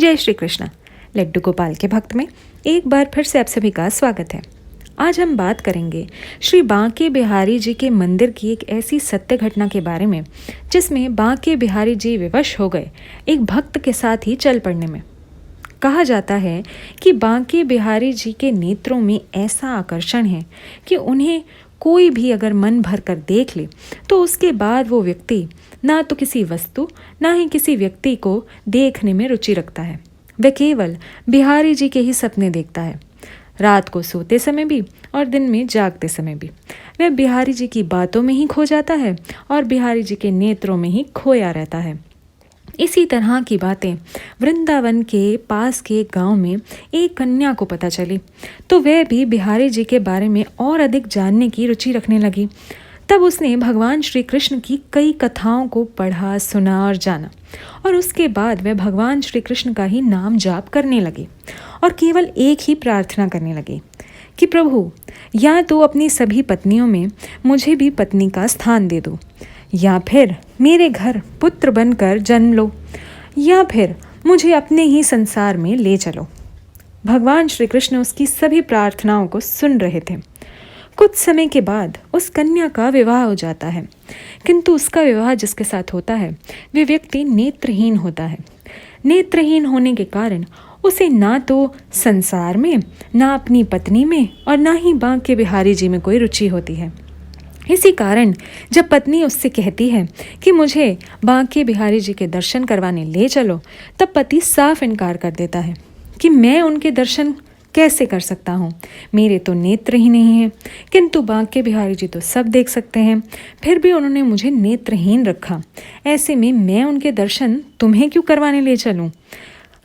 जय श्री कृष्ण। लड्डू गोपाल के भक्त में एक बार फिर से आप सभी का स्वागत है। आज हम बात करेंगे श्री बांके बिहारी जी के मंदिर की एक ऐसी सत्य घटना के बारे में जिसमें बांके बिहारी जी विवश हो गए एक भक्त के साथ ही चल पड़ने में। कहा जाता है कि बांके बिहारी जी के नेत्रों में ऐसा आकर्षण है कि उन्हें कोई भी अगर मन भर कर देख ले तो उसके बाद वो व्यक्ति ना तो किसी वस्तु ना ही किसी व्यक्ति को देखने में रुचि रखता है। वह केवल बिहारी जी के ही सपने देखता है, रात को सोते समय भी और दिन में जागते समय भी। वह बिहारी जी की बातों में ही खो जाता है और बिहारी जी के नेत्रों में ही खोया रहता है। इसी तरह की बातें वृंदावन के पास के गांव में एक कन्या को पता चली तो वह भी बिहारी जी के बारे में और अधिक जानने की रुचि रखने लगी। तब उसने भगवान श्री कृष्ण की कई कथाओं को पढ़ा, सुना और जाना और उसके बाद वह भगवान श्री कृष्ण का ही नाम जाप करने लगी और केवल एक ही प्रार्थना करने लगी कि प्रभु, या तो अपनी सभी पत्नियों में मुझे भी पत्नी का स्थान दे दो, या फिर मेरे घर पुत्र बनकर जन्म लो, या फिर मुझे अपने ही संसार में ले चलो। भगवान श्री कृष्ण उसकी सभी प्रार्थनाओं को सुन रहे थे। कुछ समय के बाद उस कन्या का विवाह हो जाता है, किंतु उसका विवाह जिसके साथ होता है वे व्यक्ति नेत्रहीन होता है। नेत्रहीन होने के कारण उसे ना तो संसार में, ना अपनी पत्नी में और ना ही बांके बिहारी जी में कोई रुचि होती है। इसी कारण जब पत्नी उससे कहती है कि मुझे बांके बिहारी जी के दर्शन करवाने ले चलो, तब पति साफ इनकार कर देता है कि मैं उनके दर्शन कैसे कर सकता हूँ, मेरे तो नेत्र ही नहीं हैं। किंतु बांके बिहारी जी तो सब देख सकते हैं, फिर भी उन्होंने मुझे नेत्रहीन रखा। ऐसे में मैं उनके दर्शन तुम्हें क्यों करवाने ले चलूँ।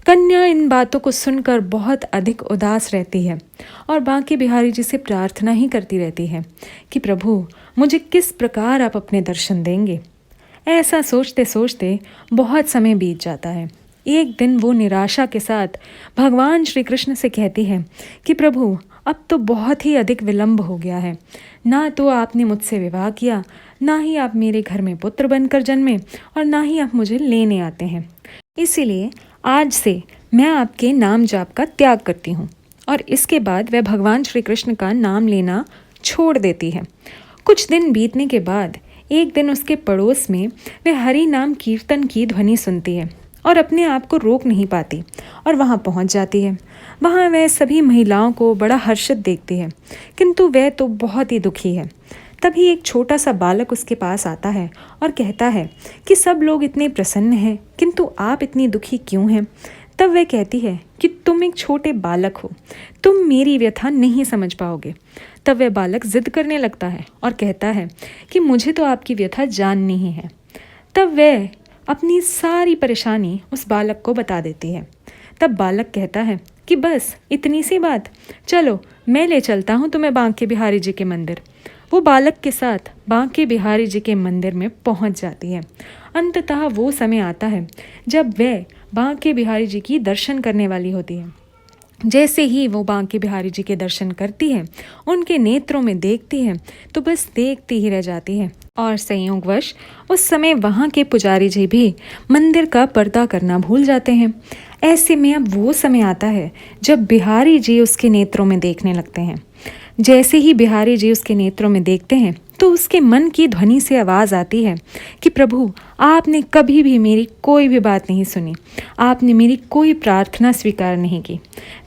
कन्या इन बातों को सुनकर बहुत अधिक उदास रहती है और बांके बिहारी जी से प्रार्थना ही करती रहती है कि प्रभु, मुझे किस प्रकार आप अपने दर्शन देंगे। ऐसा सोचते सोचते बहुत समय बीत जाता है। एक दिन वो निराशा के साथ भगवान श्री कृष्ण से कहती है कि प्रभु, अब तो बहुत ही अधिक विलंब हो गया है। ना तो आपने मुझसे विवाह किया, ना ही आप मेरे घर में पुत्र बनकर जन्मे और ना ही आप मुझे लेने आते हैं। इसीलिए आज से मैं आपके नाम जाप का त्याग करती हूँ। और इसके बाद वह भगवान श्री कृष्ण का नाम लेना छोड़ देती है। कुछ दिन बीतने के बाद एक दिन उसके पड़ोस में वह हरि नाम कीर्तन की ध्वनि सुनती है और अपने आप को रोक नहीं पाती और वहाँ पहुँच जाती है। वहाँ वह सभी महिलाओं को बड़ा हर्षित देखती है, किंतु वह तो बहुत ही दुखी है। तभी एक छोटा सा बालक उसके पास आता है और कहता है कि सब लोग इतने प्रसन्न हैं, किंतु आप इतनी दुखी क्यों हैं। तब वह कहती है कि तुम एक छोटे बालक हो, तुम मेरी व्यथा नहीं समझ पाओगे। तब वह बालक जिद करने लगता है और कहता है कि मुझे तो आपकी व्यथा जाननी ही है। तब वह अपनी सारी परेशानी उस बालक को बता देती है। तब बालक कहता है कि बस इतनी सी बात, चलो मैं ले चलता हूँ तुम्हें बांके बिहारी जी के मंदिर। वो बालक के साथ बांके बिहारी जी के मंदिर में पहुँच जाती है। अंततः वो समय आता है जब वह बांके बिहारी जी की दर्शन करने वाली होती है। जैसे ही वो बांके बिहारी जी के दर्शन करती है, उनके नेत्रों में देखती है तो बस देखती ही रह जाती है। और संयोगवश उस समय वहाँ के पुजारी जी भी मंदिर का पर्दा करना भूल जाते हैं। ऐसे में अब वो समय आता है जब बिहारी जी उसके नेत्रों में देखने लगते हैं। जैसे ही बिहारी जी उसके नेत्रों में देखते हैं तो उसके मन की ध्वनि से आवाज़ आती है कि प्रभु, आपने कभी भी मेरी कोई भी बात नहीं सुनी, आपने मेरी कोई प्रार्थना स्वीकार नहीं की।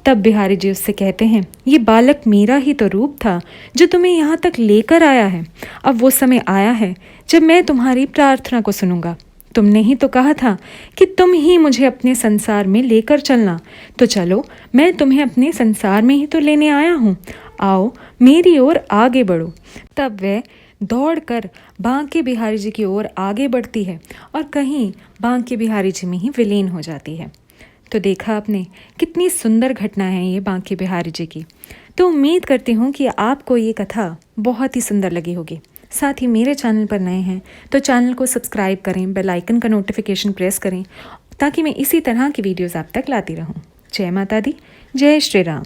तब बिहारी जी उससे कहते हैं, ये बालक मेरा ही तो रूप था जो तुम्हें यहाँ तक लेकर आया है। अब वो समय आया है जब मैं तुम्हारी प्रार्थना को सुनूंगा। तुमने ही तो कहा था कि तुम ही मुझे अपने संसार में लेकर चलना, तो चलो मैं तुम्हें अपने संसार में ही तो लेने आया हूँ। आओ मेरी ओर आगे बढ़ो। तब वह दौड़कर बांके बिहारी जी की ओर आगे बढ़ती है और कहीं बांके बिहारी जी में ही विलीन हो जाती है। तो देखा आपने कितनी सुंदर घटना है ये बांके बिहारी जी की। तो उम्मीद करती हूँ कि आपको ये कथा बहुत ही सुंदर लगी होगी। साथ ही मेरे चैनल पर नए हैं तो चैनल को सब्सक्राइब करें, बेल आइकन का नोटिफिकेशन प्रेस करें ताकि मैं इसी तरह की वीडियोज़ आप तक लाती रहूँ। जय माता दी, जय श्री राम।